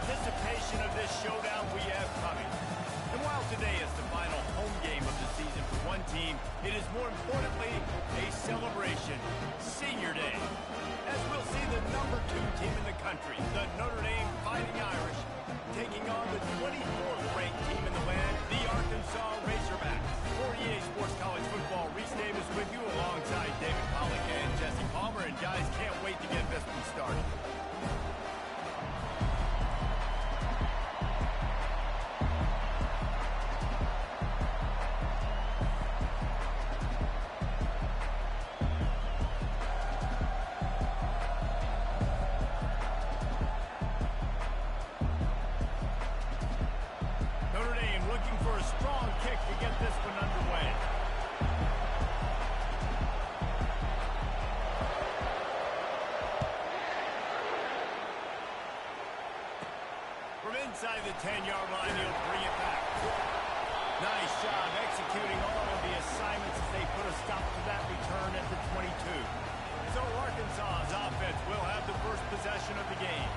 anticipation of this showdown we have coming. And while today is the final home game of the season for one team, it is more importantly a celebration, Senior Day. As we'll see the #2 team in the country, the Notre Dame Fighting Irish, taking on the 24th ranked team in the land, the Arkansas Razorbacks. For EA Sports College Football, Reese Davis with you alongside David Pollack and Jesse Palmer. And guys, can't wait to get this one started. Inside the 10-yard line, he'll bring it back. Nice job executing all of the assignments as they put a stop to that return at the 22. So Arkansas's offense will have the first possession of the game.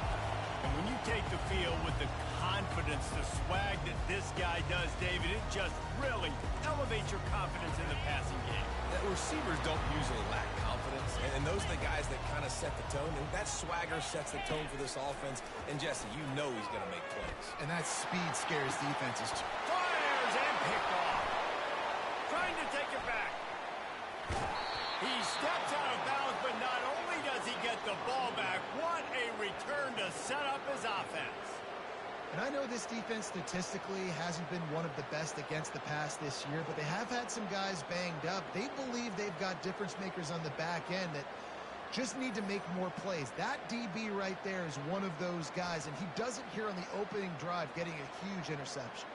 And when you take the field with the confidence, the swag that this guy does, David, it just really elevates your confidence in the passing game. The receivers don't usually lack confidence, and those are the guys that kind of set the tone, and that swagger sets the tone for this offense. And Jesse, you know he's going to make plays. And that speed scares defenses too. Fires and picked off. Trying to take it back. He steps out of bounds, but not only does he get the ball back, what a return to set up his offense. And I know this defense statistically hasn't been one of the best against the pass this year, but they have had some guys banged up. They believe they've got difference makers on the back end that just need to make more plays. That DB right there is one of those guys, and he does it here on the opening drive, getting a huge interception.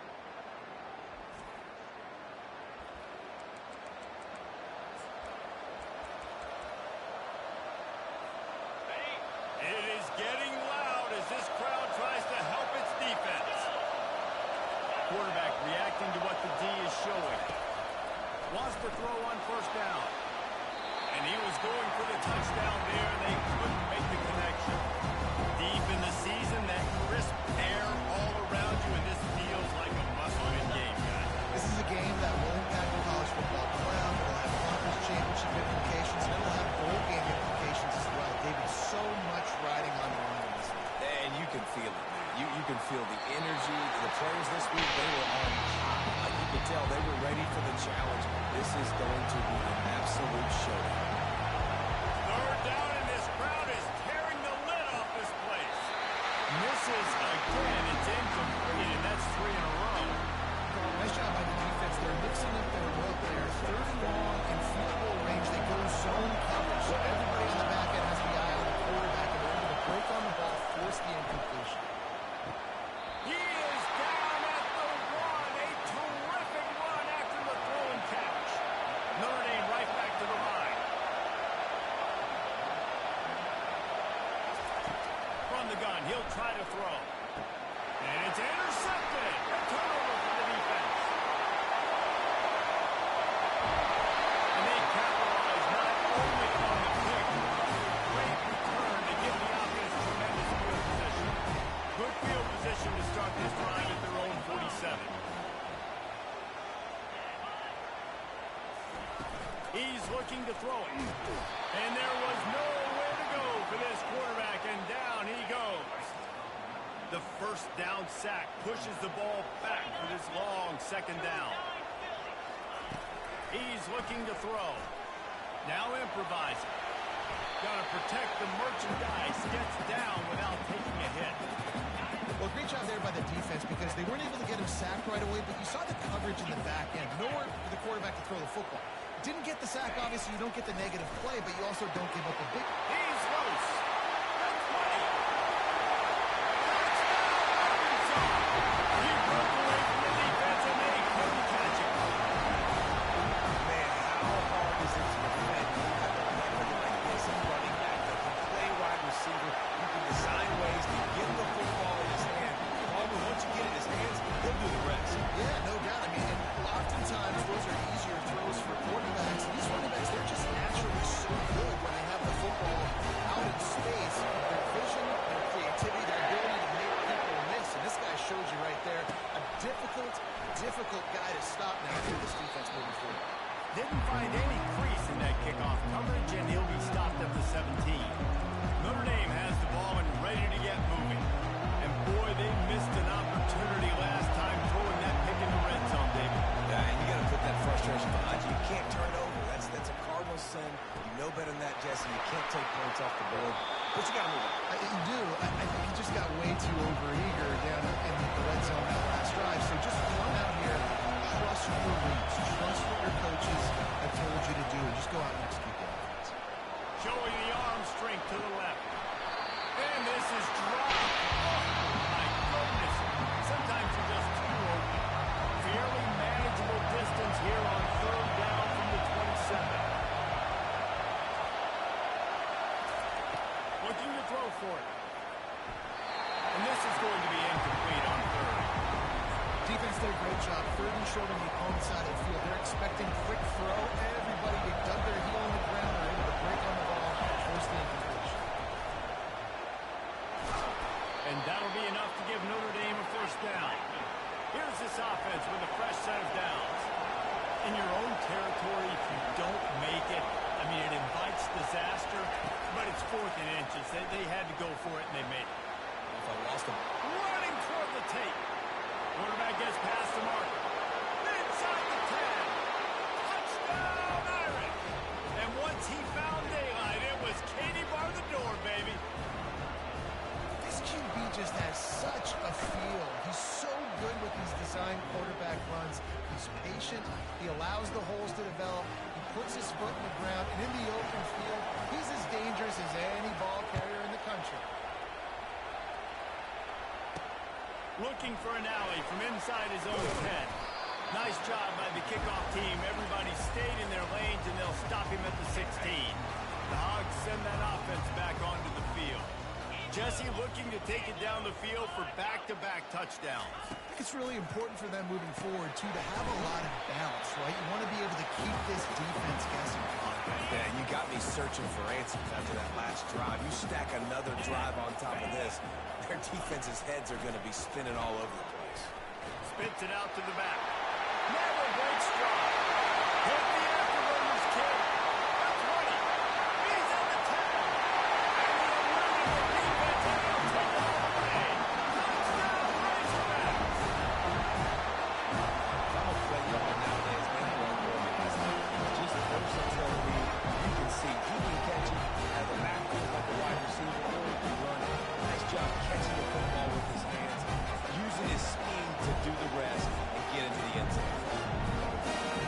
It is getting loud as this crowd tries to help its defense. Quarterback reacting to what the D is showing. Wants to throw on first down. And he was going for the touchdown there. They couldn't make the connection. Deep in the season, that crisp air all around you, and this feels like a must-win game, guys. This is a game that will impact the college football playoff. It'll have conference championship implications, and it'll have bowl game implications as well. David, so much riding on the line in this one. And you can feel it, man. You can feel the energy. The players this week, they were on top. Like you could tell, they were ready for the challenge. This is going to be an absolute showdown. Third down, and this crowd is tearing the lid off this place. Misses again. It's incomplete, and that's 3 in a row. Nice job by the defense. They're mixing up their look there. 3rd and long in field goal range. They go zone coverage. So everybody on the back end has the eye on the quarterback, and they're able to break on the ball, force the incompletion. He is down at the 1. A terrific run after the throw and catch. Notre Dame right back to the line. From the gun, he'll try to throw. And it's intercepted. A turnover for the defense. And they capitalize not only on the pick, great return to give the offense tremendous field position. Good field position to start this drive at their own 47. He's looking to throw it. And there was nowhere to go for this quarterback, and down he goes. The first down sack pushes the ball back for this long 2nd down. He's looking to throw. Now improvising. Got to protect the merchandise. Gets down without taking a hit. Well, great job there by the defense because they weren't able to get him sacked right away, but you saw the coverage in the back end. Nowhere for the quarterback to throw the football. Didn't get the sack, obviously. You don't get the negative play, but you also don't give up a big... He's loose. The 20. He broke away from the defense and they couldn't catch him. Man, how hard is it to defend? You have a weapon like this in running back that can play wide receiver. You can design ways to get the football in his hand. Once you get it in his hands, he'll do the rest. Yeah, no doubt. I mean, and oftentimes those are easier throws for quarterbacks. These running backs, they're just naturally so good when they have the football couldn't find any crease in that kickoff coverage, and he'll be stopped at the 17. Notre Dame has the ball and ready to get moving. And boy, they missed an opportunity last time throwing that pick in the red zone, David. Yeah, and you got to put that frustration behind you. You can't turn it over. That's a cardinal sin. You know better than that, Jesse. You can't take points off the board. But you got to move on. You do. I think he just got way too overeager down in the red zone that last drive. So just run out here, trust your reads, trust what your coaches have told you to do, and just go out and execute the offense. Showing the arm strength to the left. And this is dropped. Oh, my goodness. Sometimes you're just too open. Fairly manageable distance here on third down from the 27. Looking to throw for it. And this is going to be incomplete on third. Defense did a great job. Third and short on the opponent's side of the field. They're expecting quick throw. Everybody dug their heel on the ground. They're able to break on the ball. Force the incompletion. And that'll be enough to give Notre Dame a first down. Here's this offense with a fresh set of downs. In your own territory, if you don't make it, I mean, it invites disaster, but it's 4th and inches. They had to go for it, and they made it. If I lost him. Running toward the tape. Quarterback gets past the mark. Inside the 10. Touchdown, Irish. And once he found daylight, it was Katie bar the door, baby. This QB just has such a feel. He's so good with these design quarterback runs. He's patient. He allows the holes to develop. He puts his foot in the ground. And in the open field, he's as dangerous as any ball carrier in the country. Looking for an alley from inside his own 10. Nice job by the kickoff team. Everybody stayed in their lanes, and they'll stop him at the 16. The Hogs send that offense back onto the field. Jesse looking to take it down the field for back-to-back touchdowns. I think it's really important for them moving forward, too, to have a lot of balance, right? You want to be able to keep this defense guessing. Yeah, you got me searching for answers after that last drive. You stack another drive on top of this, their defense's heads are going to be spinning all over the place. Spits it out to the back. Never breaks stride. Hit the afterburners kick. The 20. He's at the 10. And the eluding the defense, and he'll take it all away. Touchdown, Razorbacks. I'm a play runner nowadays, man. I love running this. Just versatility. You can see he can catch it as a backfield like a wide receiver, or he can run it. Nice job catching the football with his hands, using his scheme to do the rest and get into the end zone.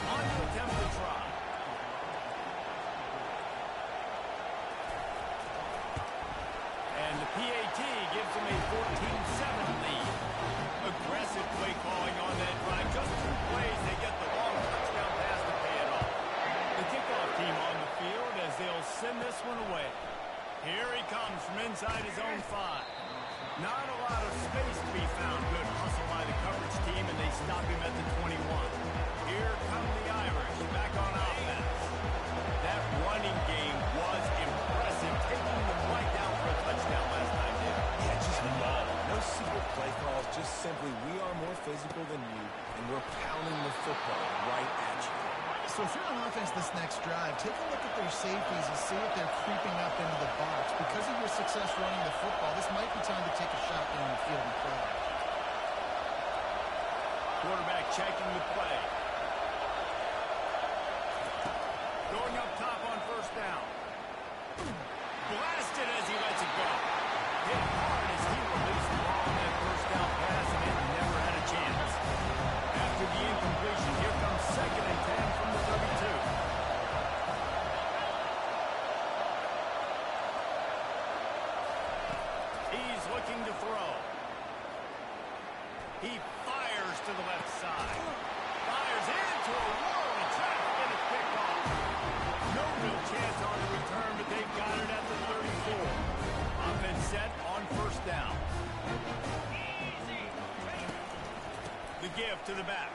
On to attempt to try. And the PAT gives him a 14-7 lead. Aggressive play calling on that drive. Just 2 plays, they get the long touchdown pass to pay it off. The kickoff team on the field as they'll send this one away. Here he comes from inside his own 5. Not a lot of space to be found. Good hustle by the coverage team, and they stop him at the 21. Here come the Irish back on offense. That running game was impressive, taking them right down for a touchdown last time, David. Yeah, just no secret play calls, just simply we are more physical than you, and we're pounding the football right at you. So if you're on offense this next drive, take a look at their safeties and see if they're creeping up into the box. Because of your success running the football, this might be time to take a shot down the field and play. Quarterback checking the play. Going up top on first down. Blasted as he lets it go. Hit hard as he released the ball on that first down pass, and it never had a chance. After the incompletion, here comes 2nd and 10 from the 32. He's looking to throw. He fires to the left side. Fires into a wall of traffic, and it's picked off. No real chance on the return, but they've got it at the 34. Offense set on first down. The give to the back.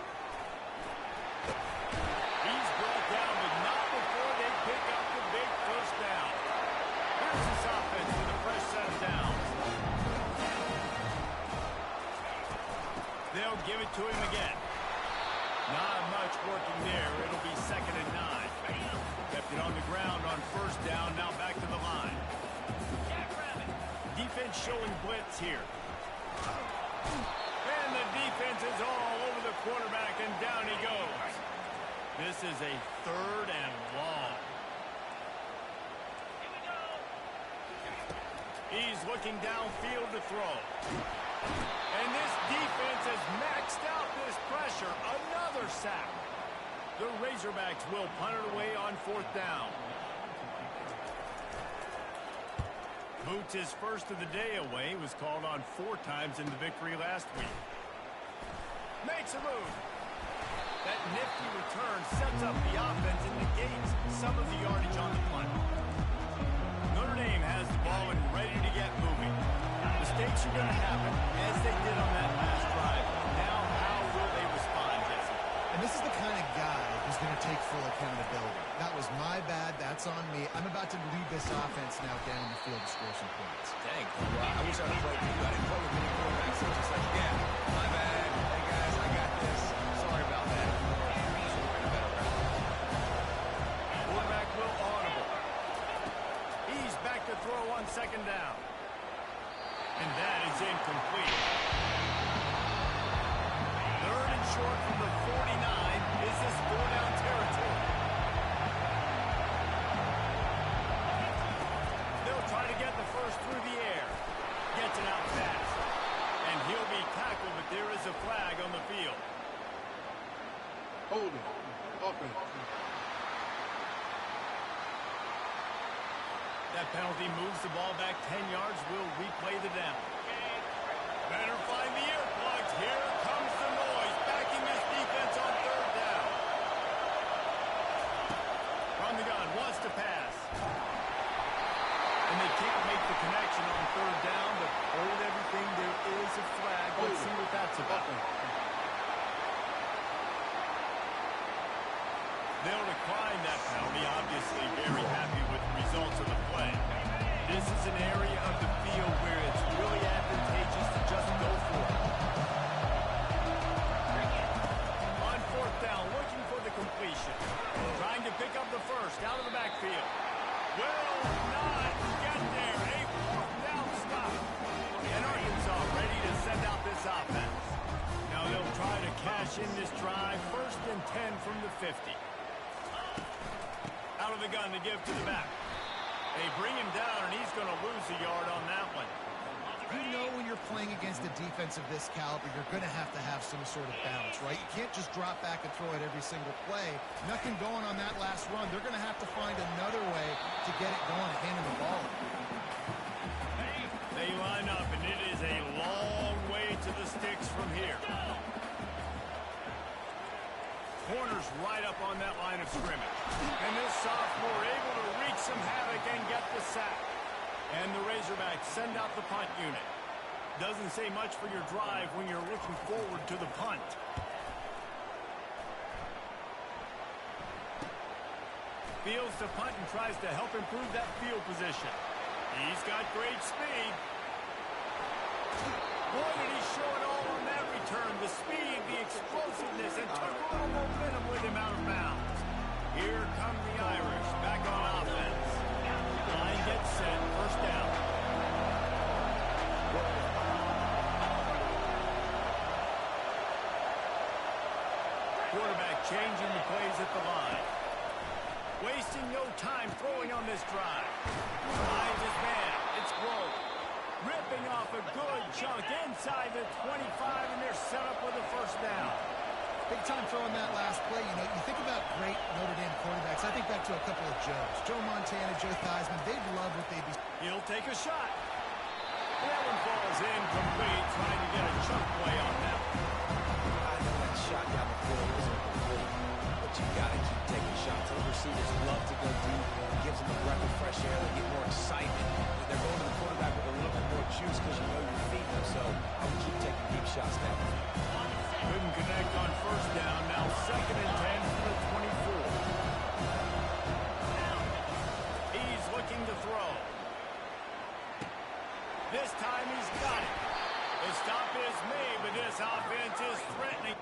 He's brought down, but not before they pick up the big first down. Here's this offense with a fresh set of downs. They'll give it to him again. Not much working there. It'll be 2nd and 9. Kept it on the ground on 1st down. Now back to the line. Defense showing blitz here. And the defense is all over the quarterback, and down he goes. This is a 3rd and long. He's looking downfield to throw. And this defense has maxed out this pressure. Another sack. The Razorbacks will punt it away on 4th down. Boots' first of the day away was called on 4 times in the victory last week. Makes a move. That nifty return sets up the offense and negates some of the yardage on the punt. Notre Dame has the ball and ready to get moving. Mistakes are going to happen, as they did on that last drive. Now, how will they respond, Jesse? And this is the kind of guy who's going to take full accountability. That was my bad. That's on me. I'm about to lead this offense now down the field to score some points. Dang, I wish I'd have played with you. I didn't play with many quarterbacks. So just like, yeah, my bad. Hey, guys, I got this. Sorry about that. Quarterback will audible. He's back to throw on 2nd down. And that is incomplete. 3rd and short from the 49. Is this 4-down territory? They'll try to get the first through the air. Gets it out fast. And he'll be tackled, but there is a flag on the field. Hold it. Offense. That penalty moves the ball back 10 yards. We'll replay the down. Better find the earplugs. Here comes the noise. Backing this defense on 3rd down. From the gun, wants to pass. And they can't make the connection on 3rd down, but hold everything. There is a flag. Let's see what that's about. They'll decline that penalty. Obviously very happy with the results of the play. This is an area of the field where it's really advantageous to just go for it. On 4th down, looking for the completion. Trying to pick up the first out of the backfield. Will not get there. A 4th down stop. And Arkansas ready to send out this offense. Now they'll try to cash in this drive. 1st and 10 from the 50. Out of the gun to give to the back. They bring him down, and he's going to lose a yard on that one. You know when you're playing against a defense of this caliber, you're going to have some sort of balance, right? You can't just drop back and throw it every single play. Nothing going on that last run. They're going to have to find another way to get it going, handing the ball. They line up, and it is a long way to the sticks from here. Corners right up on that line of scrimmage. And this sophomore able to wreak some havoc and get the sack. And the Razorbacks send out the punt unit. Doesn't say much for your drive when you're looking forward to the punt. Fields to punt and tries to help improve that field position. He's got great speed. Boy, did he show it all on that return. The speed, the explosiveness, and took a little momentum with him out of bounds. Here come the Irish back on offense. Line gets set. 1st down. Quarterback changing the plays at the line. Wasting no time throwing on this drive. Finds his man. It's Grove. Ripping off a good chunk inside the 25, and they're set up with a 1st down. Big time throwing that last play. You know, you think about great Notre Dame quarterbacks. I think back to a couple of Joes. Joe Montana, Joe Theismann. They'd love what they'd be. He'll take a shot. That one falls incomplete, trying to get a chunk play on that one. I know that shot down the field isn't complete, but you got to keep taking shots. Those receivers love to go deep. It gives them a breath of fresh air. They get more excitement. They're going to the quarterback with a little bit more juice because you know you're feeding them. So I would keep taking deep shots down the field. Couldn't connect on 1st down. Now 2nd and 10 from the 24. He's looking to throw. This time he's got it. The stop is made, but this offense is threatening.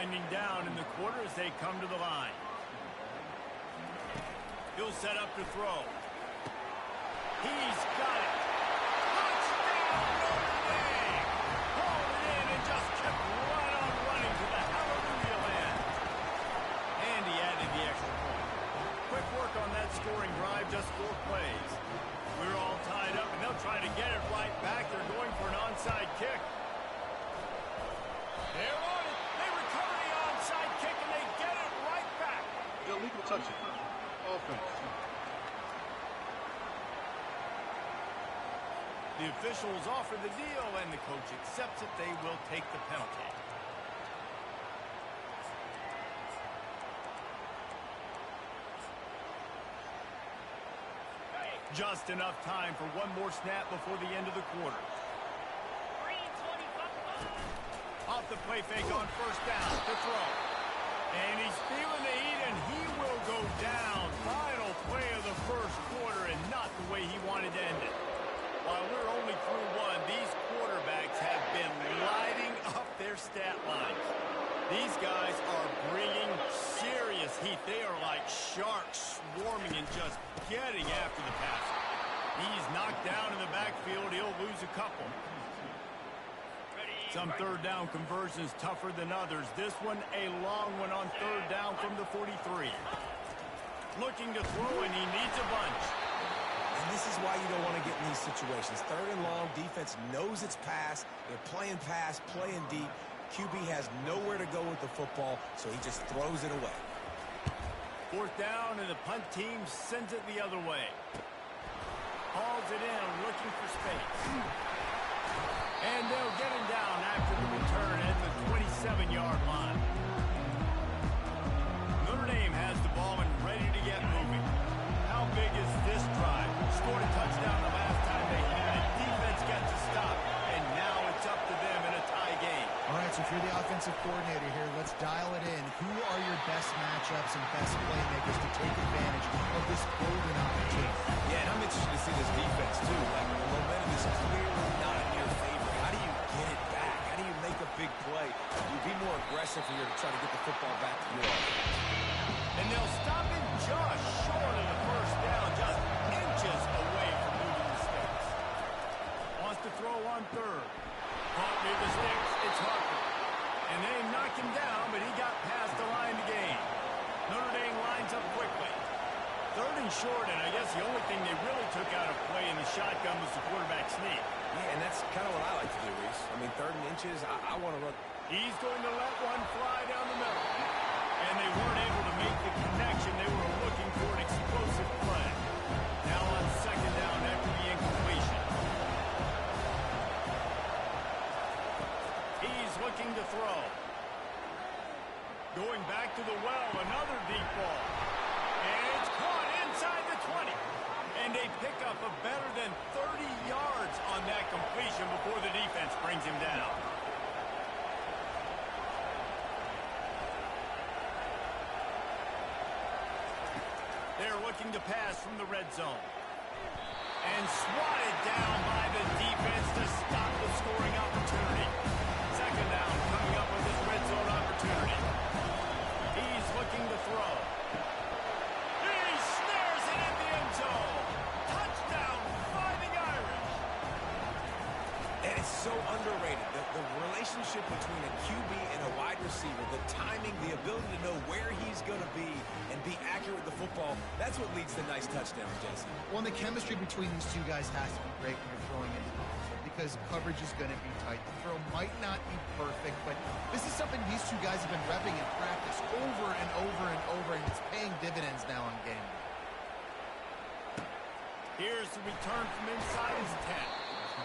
winding down in the quarter as they come to the line. He'll set up to throw. He's got it. Touchdown, Notre Dame! Hauled it in and just kept right on running to the hallelujah land. And he added the extra point. Quick work on that scoring drive, just 4 plays. We're all tied up, and they'll try to get it right back. They're going for an onside kick. They're on it. They recover the onside kick, and they get it right back. Illegal touching. Offense. The officials offer the deal, and the coach accepts it. They will take the penalty. Just enough time for one more snap before the end of the quarter. Off the play fake on first down to throw. And he's feeling the heat, and he will go down. Final play of the first quarter, and not the way he wanted to end it. While we're only through one, these quarterbacks have been lighting up their stat lines. These guys are bringing serious heat. They are like sharks swarming and just getting after the passer. He's knocked down in the backfield. He'll lose a couple. Some third down conversions tougher than others. This one a long one on third down from the 43. Looking to throw, and he needs a bunch. And this is why you don't want to get in these situations. Third and long, defense knows it's pass. They're playing pass, playing deep. QB has nowhere to go with the football, so he just throws it away. Fourth down, and the punt team sends it the other way. Hauls it in, looking for space. And they'll get him down after the return at the 27-yard line. Notre Dame has the ball and ready to get moving. How big is this drive? Scored a touchdown the last time they had it. Defense got to stop, and now it's up to them in a tie game. All right, so if you're the offensive coordinator here, let's dial it in. Who are your best matchups and best playmakers to take advantage of this golden opportunity? Yeah, and I'm interested to see this defense, too. Like, the momentum is clearly not in your favor. How do you get it back? How do you make a big play? You be more aggressive here to try to get the football back to your offense. And they'll stop him just short of the first down, just inches away from moving the sticks. Wants to throw on third. Caught near the sticks. It's Harper. And they knock him down, but he got past the line to gain. Notre Dame lines up quickly. Third and short, and I guess the only thing they really took out of play in the shotgun was the quarterback sneak. Yeah, and that's kind of what I like to do, Reese. I mean, third and inches, I want to run. He's going to let one fly down the middle. And they weren't able to make the connection. They were looking for an explosive play. Now on second down after the incompletion. He's looking to throw. Going back to the well, another deep ball. And it's caught inside the 20. And they pick up a better than 30 yards on that completion before the defense brings him down. They're looking to pass from the red zone. And swatted down by the defense to stop the scoring opportunity. Second down, coming up with this red zone opportunity. He's looking to throw. He snares it in the end zone. Touchdown, Fighting Irish. And it's so underrated. The relationship between a QB and a wide receiver, the timing, the ability to know where he's going to be and be accurate with the football, that's what leads to nice touchdowns, Jesse. Well, and the chemistry between these two guys has to be great when you're throwing into the offense because coverage is going to be tight. The throw might not be perfect, but this is something these two guys have been repping in practice over and over and over, and it's paying dividends now on game day. Here's the return from inside his 10.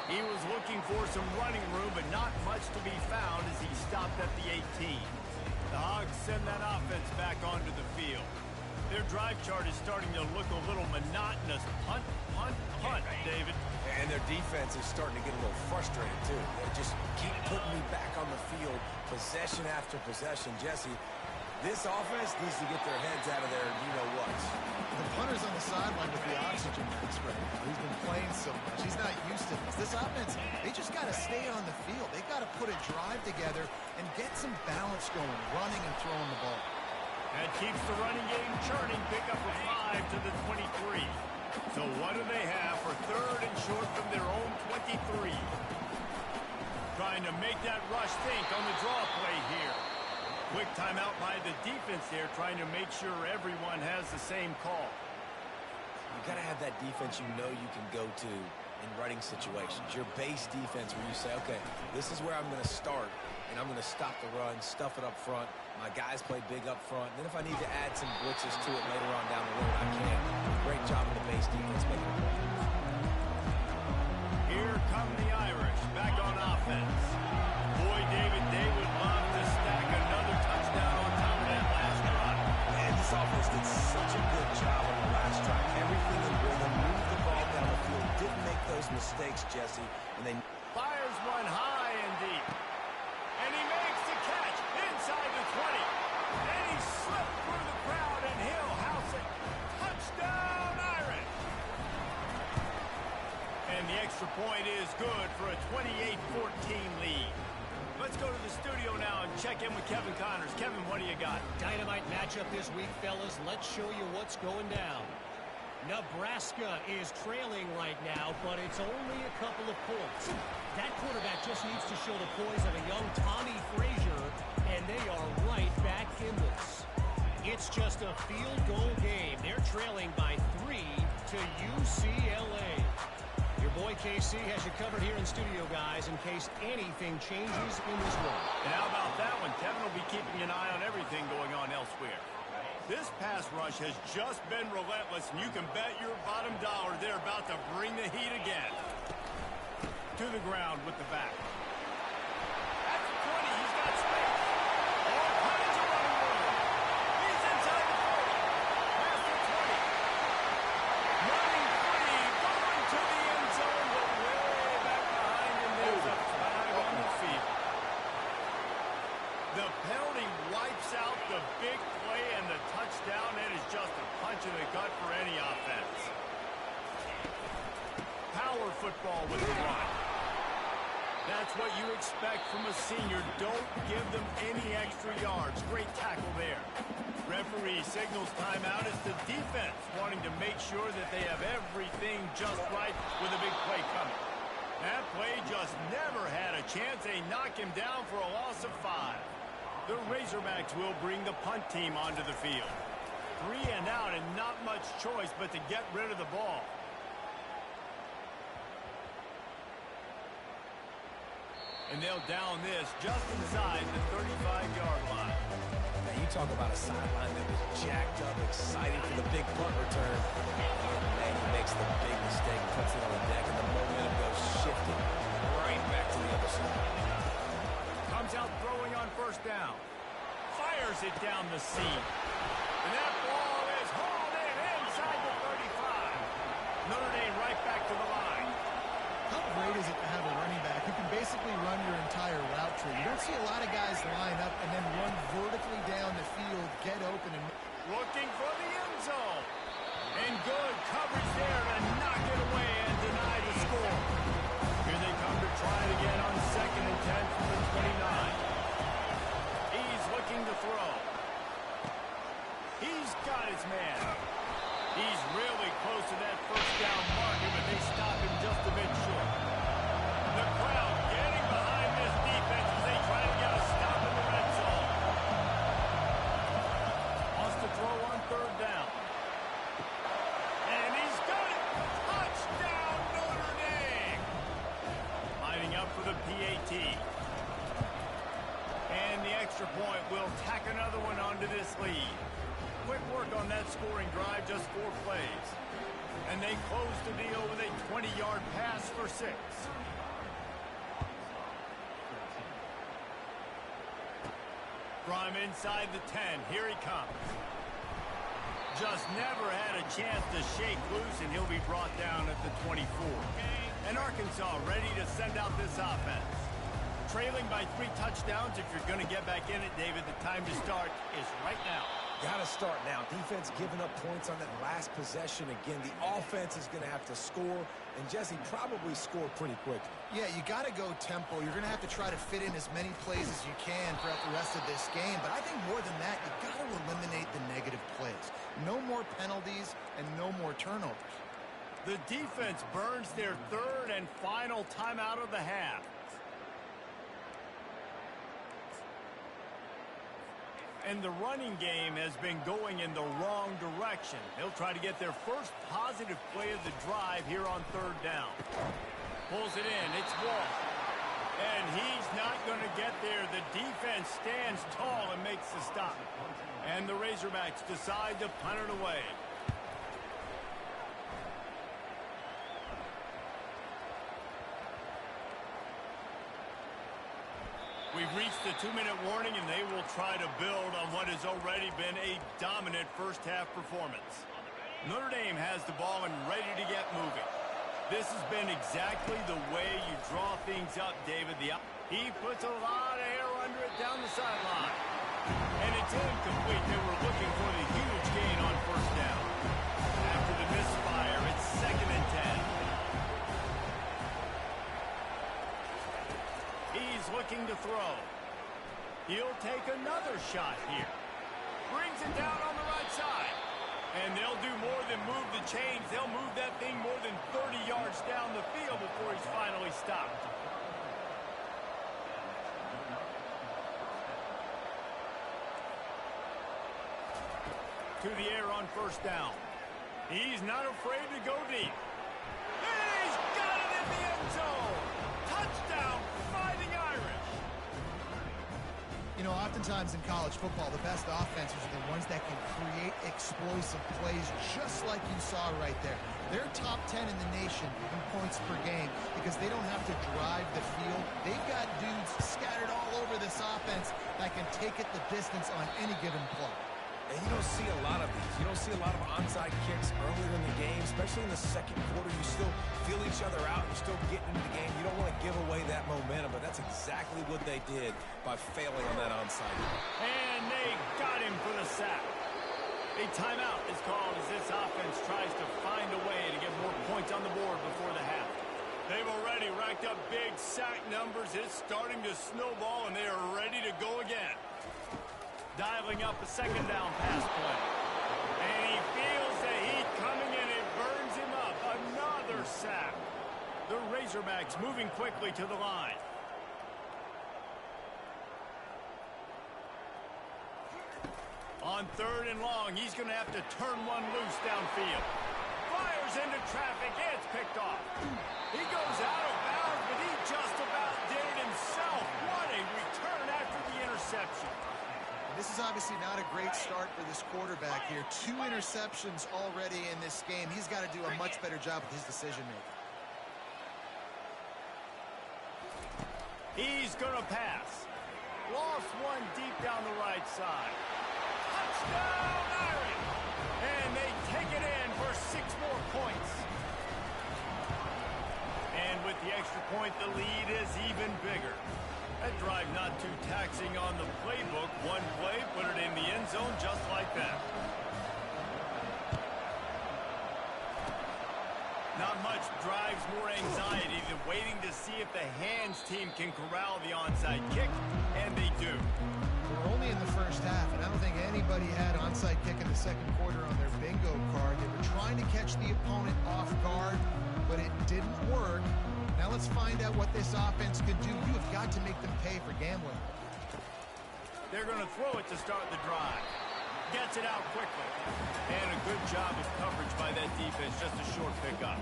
He was looking for some running room, but not much to be found as he stopped at the 18. The Hogs send that offense back onto the field. Their drive chart is starting to look a little monotonous. Punt, punt, punt, David. And their defense is starting to get a little frustrated, too. They just keep putting me back on the field, possession after possession. Jesse, this offense needs to get their heads out of there, you know what. The punter's on the sideline with the oxygen mask right now. He's been playing so much. He's not used to this. This offense, they just got to stay on the field. They got to put a drive together and get some balance going, running and throwing the ball. That keeps the running game churning. Pick up a 5 to the 23. So what do they have for third and short from their own 23? Trying to make that rush think on the draw play here. Quick timeout by the defense there, trying to make sure everyone has the same call. You got to have that defense you know you can go to in running situations. Your base defense where you say, okay, this is where I'm going to start, and I'm going to stop the run, stuff it up front. My guys play big up front. And then if I need to add some blitzes to it later on down the road, I can. Great job of the base defense making a play. Here come the Irish back on offense. Boy, David, they would love to stack another touchdown on top of that last drive. And this offense did such a good job on the last drive. Everything in rhythm, moved the ball down the field, didn't make those mistakes, Jesse. And they Fires one high and deep. And he makes the catch inside the 20. And he slipped through the crowd, and he'll house it. Touchdown, Irish! And the extra point is good for a 28-14 lead. Let's go to the studio now and check in with Kevin Connors. Kevin, what do you got? Dynamite matchup this week, fellas. Let's show you what's going down. Nebraska is trailing right now, but it's only a couple of points. That quarterback just needs to show the poise of a young Tommy Frazier, and they are right back in this. It's just a field goal game. They're trailing by 3 to UCLA. Your boy KC has you covered here in studio, guys, in case anything changes in this one. And how about that one? Kevin will be keeping an eye on everything going on elsewhere. This pass rush has just been relentless, and you can bet your bottom dollar they're about to bring the heat again. To the ground with the back. At the 20, he's got space. All kinds of running room. He's inside the 40. Past the 20. Running free, going to the end zone, but way back behind him. There's a flag on the field. The penalty wipes out the big play and the touchdown. It is just a punch in the gut for any offense. Power football with the run. That's what you expect from a senior. Don't give them any extra yards. Great tackle there. Referee signals timeout. It's the defense wanting to make sure that they have everything just right with a big play coming. That play just never had a chance. They knock him down for a loss of 5. The Razorbacks will bring the punt team onto the field. 3 and out, and not much choice but to get rid of the ball. And they'll down this just inside the 35-yard line. Now you talk about a sideline that was jacked up, excited for the big punt return. And he makes the big mistake, puts it on the deck, and the momentum goes shifting right back to the other side. Comes out throwing on first down. Fires it down the seam. And that ball is hauled in inside the 35. Notre Dame right back to the line. How great is it to have a running back who can basically run your entire route tree? You don't see a lot of guys line up and then run vertically down the field, get open, and Looking for the end zone. And good coverage there to knock it away and deny the score. Here they come to try it again on 2nd and 10 from the 29. He's looking to throw. He's got his man. He's really close to that first down marker, but they stop him just a bit short. The crowd getting behind this defense as they try to get a stop in the red zone. Wants to throw on 3rd down. And he's got it. Touchdown, Notre Dame. Lining up for the PAT. And the extra point will tack another one onto this lead. Quick work on that scoring drive, just 4 plays. And they close the deal with a 20-yard pass for 6. From inside the 10, here he comes. Just never had a chance to shake loose, and he'll be brought down at the 24. And Arkansas ready to send out this offense. Trailing by 3 touchdowns. If you're going to get back in it, David, the time to start is right now. Got to start now. Defense giving up points on that last possession. Again, the offense is going to have to score, and Jesse probably score pretty quick. Yeah, you got to go tempo. You're going to have to try to fit in as many plays as you can throughout the rest of this game. But I think more than that, you got to eliminate the negative plays. No more penalties and no more turnovers. The defense burns their third and final timeout of the half. And the running game has been going in the wrong direction. They'll try to get their first positive play of the drive here on third down. Pulls it in. It's Wall. And he's not going to get there. The defense stands tall and makes the stop. And the Razorbacks decide to punt it away. We've reached the 2-minute warning, and they will try to build on what has already been a dominant first-half performance. Notre Dame has the ball and ready to get moving. This has been exactly the way you draw things up, David. He puts a lot of air under it down the sideline. And it's incomplete. They were looking for the huge gain on first down. After the misfire, it's 2nd and 10. He's looking to throw. He'll take another shot here. Brings it down on the right side. And they'll do more than move the chains. They'll move that thing more than 30 yards down the field before he's finally stopped. To the air on first down. He's not afraid to go deep. And he's got it in the end zone. Touchdown, Fighting Irish. You know, oftentimes in college football, the best offenses are the ones that can create explosive plays just like you saw right there. They're top 10 in the nation in points per game because they don't have to drive the field. They've got dudes scattered all over this offense that can take it the distance on any given play. And you don't see a lot of these. You don't see a lot of onside kicks earlier in the game, especially in the second quarter. You still feel each other out. You're still getting into the game. You don't want to give away that momentum, but that's exactly what they did by failing on that onside. And they got him for the sack. A timeout is called as this offense tries to find a way to get more points on the board before the half. They've already racked up big sack numbers. It's starting to snowball, and they are ready to go again. Dialing up a second down pass play. And he feels the heat coming in. It burns him up. Another sack. The Razorbacks moving quickly to the line. On third and long, he's going to have to turn one loose downfield. Fires into traffic. It's picked off. He goes out of bounds, but he just about did it himself. What a return after the interception. This is obviously not a great start for this quarterback here. 2 interceptions already in this game. He's got to do a much better job with his decision-making. He's going to pass. Lost one deep down the right side. Touchdown, Irish! And they take it in for 6 more points. And with the extra point, the lead is even bigger. That drive not too taxing on the playbook. One play, put it in the end zone just like that. Not much drives more anxiety than waiting to see if the hands team can corral the onside kick, and they do. We're only in the first half, and I don't think anybody had onside kick in the second quarter on their bingo card. They were trying to catch the opponent off guard, but it didn't work. Now let's find out what this offense can do. You have got to make them pay for gambling. They're going to throw it to start the drive. Gets it out quickly. And a good job of coverage by that defense. Just a short pickup.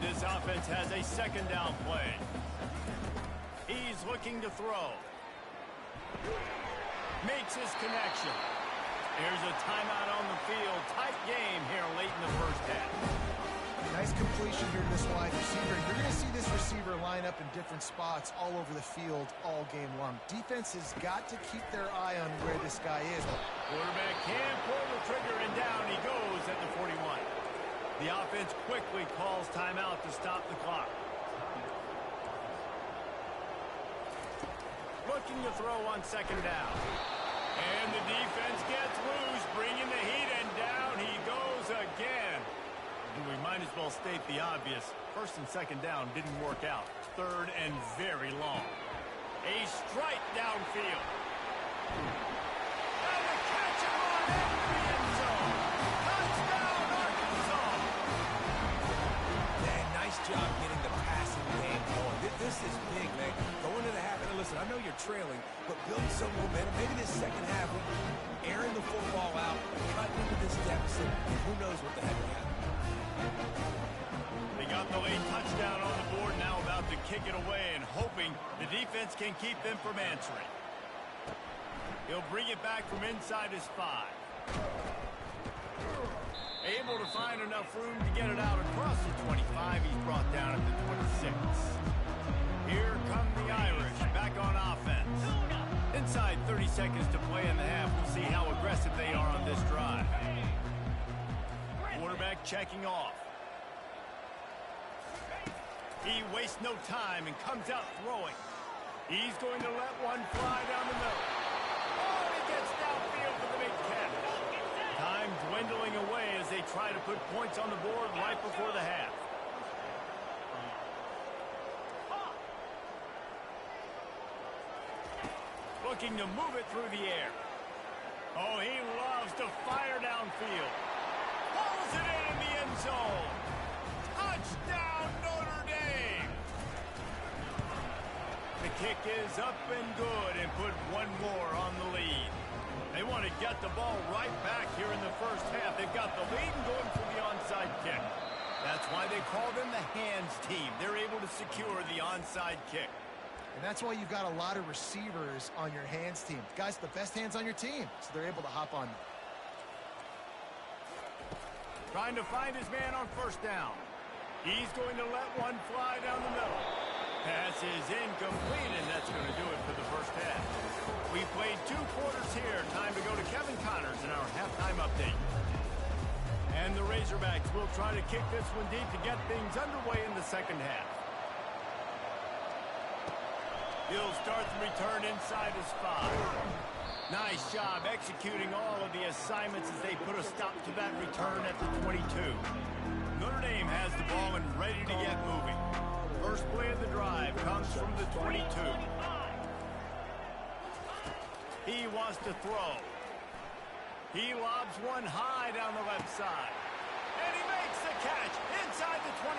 This offense has a second down play. He's looking to throw. Makes his connection. Here's a timeout on the field. Tight game here late in the first half. Nice completion here to this wide receiver. You're going to see this receiver line up in different spots all over the field all game long. Defense has got to keep their eye on where this guy is. Quarterback can pull the trigger, and down he goes at the 41. The offense quickly calls timeout to stop the clock. Looking to throw on second down. And the defense gets loose, bringing the heat, and down he goes again. We might as well state the obvious. First and second down didn't work out. Third and very long. A strike downfield. And the catch and run into the end zone. Touchdown, Arkansas. Man, nice job getting the passing game going. This is big, man. Go into the half, and listen, I know you're trailing, but building some momentum. Maybe this second half, airing the football out, cutting into this deficit, and who knows what the heck will happen. They got the late touchdown on the board, now about to kick it away and hoping the defense can keep them from answering. He'll bring it back from inside his 5. Able to find enough room to get it out across the 25. He's brought down at the 26. Here come the Irish back on offense. Inside 30 seconds to play in the half. We'll see how aggressive they are on this drive. Quarterback checking off. He wastes no time and comes out throwing. He's going to let one fly down the middle. Oh, he gets downfield for the big catch. Time dwindling away as they try to put points on the board right before the half. Looking to move it through the air. Oh, he loves to fire downfield. Pulls it in the end zone. Touchdown, Notre Dame. The kick is up and good and put one more on the lead. They want to get the ball right back here in the first half. They've got the lead and going for the onside kick. That's why they call them the hands team. They're able to secure the onside kick. And that's why you've got a lot of receivers on your hands team. Guys, the best hands on your team, so they're able to hop on them. Trying to find his man on first down. He's going to let one fly down the middle. Pass is incomplete, and that's going to do it for the first half. We played 2 quarters here. Time to go to Kevin Connors in our halftime update. And the Razorbacks will try to kick this one deep to get things underway in the second half. He'll start the return inside his 5. Nice job executing all of the assignments as they put a stop to that return at the 22. Notre Dame has the ball and ready to get moving. First play of the drive comes from the 22. He wants to throw. He lobs one high down the left side. And he makes the catch inside the 25.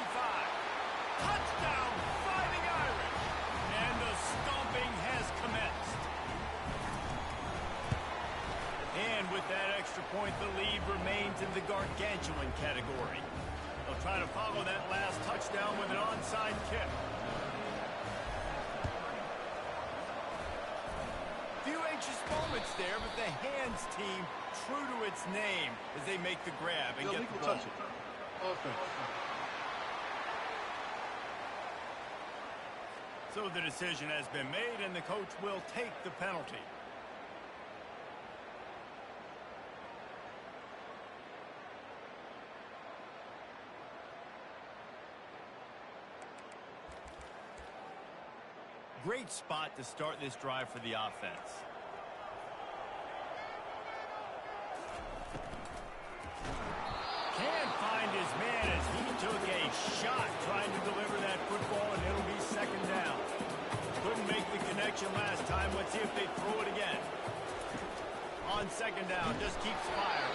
Touchdown, Fighting Irish. And the stomping has commenced. And with that extra point, the lead remains in the gargantuan category. They'll try to follow that last touchdown with an onside kick. Few anxious moments there, but the hands team true to its name as they make the grab and get the ball. Offense. So the decision has been made, and the coach will take the penalty. Great spot to start this drive for the offense. Can't find his man as he took a shot trying to deliver that football, and it'll be second down. Couldn't make the connection last time. Let's see if they throw it again. On second down, just keeps firing.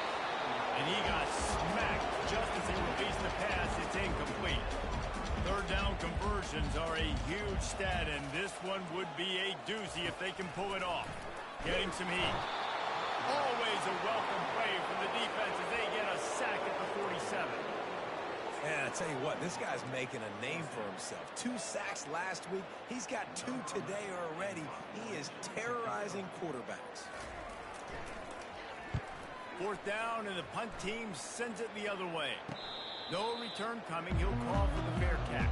And he got smacked just as he released the pass. It's incomplete. Third down conversions are a huge stat, and this one would be a doozy if they can pull it off. Getting some heat. Always a welcome play from the defense as they get a sack at the 47. And I tell you what, this guy's making a name for himself. 2 sacks last week. He's got 2 today already. He is terrorizing quarterbacks. Fourth down, and the punt team sends it the other way. No return coming. He'll call for the fair catch.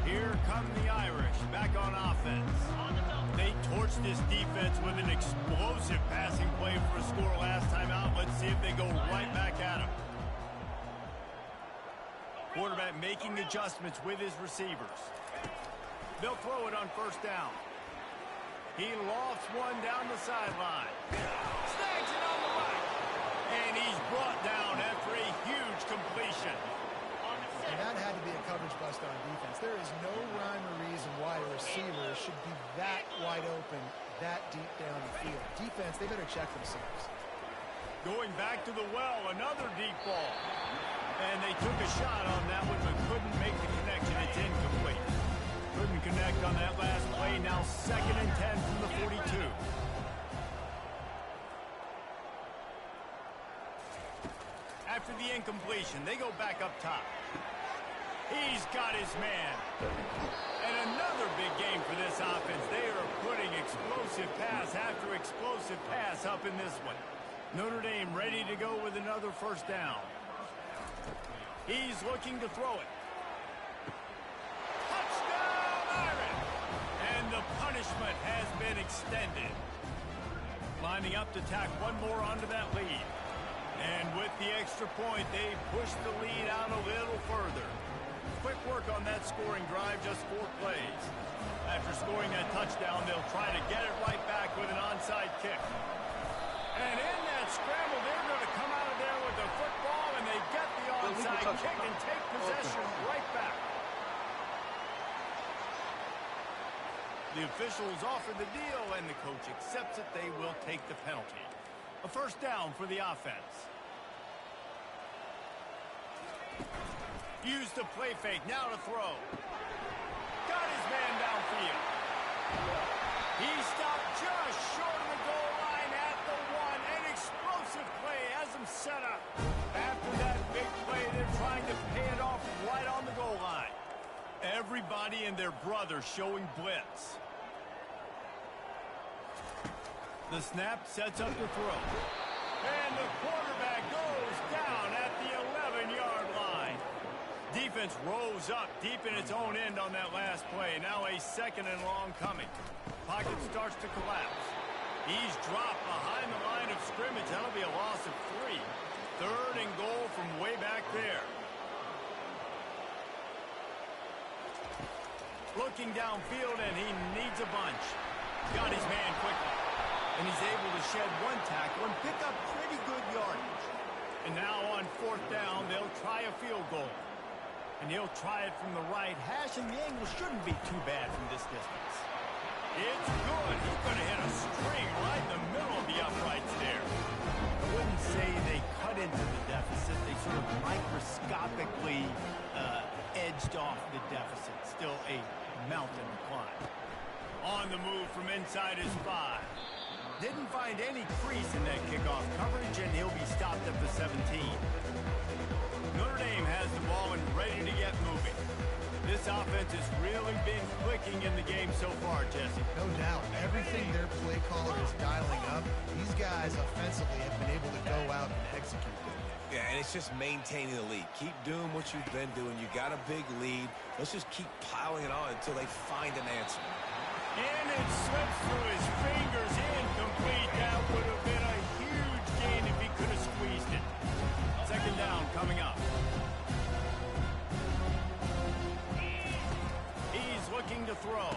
Here come the Irish back on offense. They torched this defense with an explosive passing play for a score last time out. Let's see if they go right back at him. Quarterback making adjustments with his receivers. They'll throw it on first down. He lofts one down the sideline. Snags it on the right. And he's brought down after a huge completion. And that had to be a coverage bust on defense. There is no rhyme or reason why a receiver should be that wide open, that deep down the field. Defense, they better check themselves. Going back to the well, another deep ball. And they took a shot on that one, but couldn't make the connection. It's incomplete. Couldn't connect on that last play. Now 2nd and 10 from the 42. After the incompletion, they go back up top. He's got his man. And another big game for this offense. They are putting explosive pass after explosive pass up in this one. Notre Dame ready to go with another first down. He's looking to throw it. Touchdown, Iron! And the punishment has been extended. Lining up to tack one more onto that lead. And with the extra point, they push the lead out a little further. Quick work on that scoring drive, just 4 plays. After scoring that touchdown, they'll try to get it right back with an onside kick. And in that scramble, they're going to come out of there with the football, and they get the onside kick and take possession right back. The officials offer the deal, and the coach accepts it. They will take the penalty. A first down for the offense. Used the play fake, now to throw. Got his man downfield. He stopped just short of the goal line at the 1. An explosive play has him set up. After that big play, they're trying to pay it off right on the goal line. Everybody and their brother showing blitz. The snap sets up the throw. And the quarterback goes down at the 11-yard line. Defense rose up deep in its own end on that last play. Now a 2nd and long coming. Pocket starts to collapse. He's dropped behind the line of scrimmage. That'll be a loss of 3. 3rd and goal from way back there. Looking downfield, and he needs a bunch. Got his man quickly. And he's able to shed 1 tackle and pick up pretty good yardage. And now on 4th down, they'll try a field goal. And he'll try it from the right hash, and the angle shouldn't be too bad from this distance. It's good. He's going to hit a string right in the middle of the uprights there. I wouldn't say they cut into the deficit. They sort of microscopically edged off the deficit. Still a mountain to climb. On the move from inside his 5. Didn't find any crease in that kickoff coverage, and he'll be stopped at the 17. Notre Dame has the ball and ready to get moving. This offense has really been clicking in the game so far, Jesse. No doubt. Everything their play caller is dialing up, these guys offensively have been able to go out and execute them. Yeah, and it's just maintaining the lead. Keep doing what you've been doing. You got a big lead. Let's just keep piling it on until they find an answer. And it slips through his fingers, incomplete. That would have been a huge gain if he could have squeezed it. 2nd down coming up. He's looking to throw.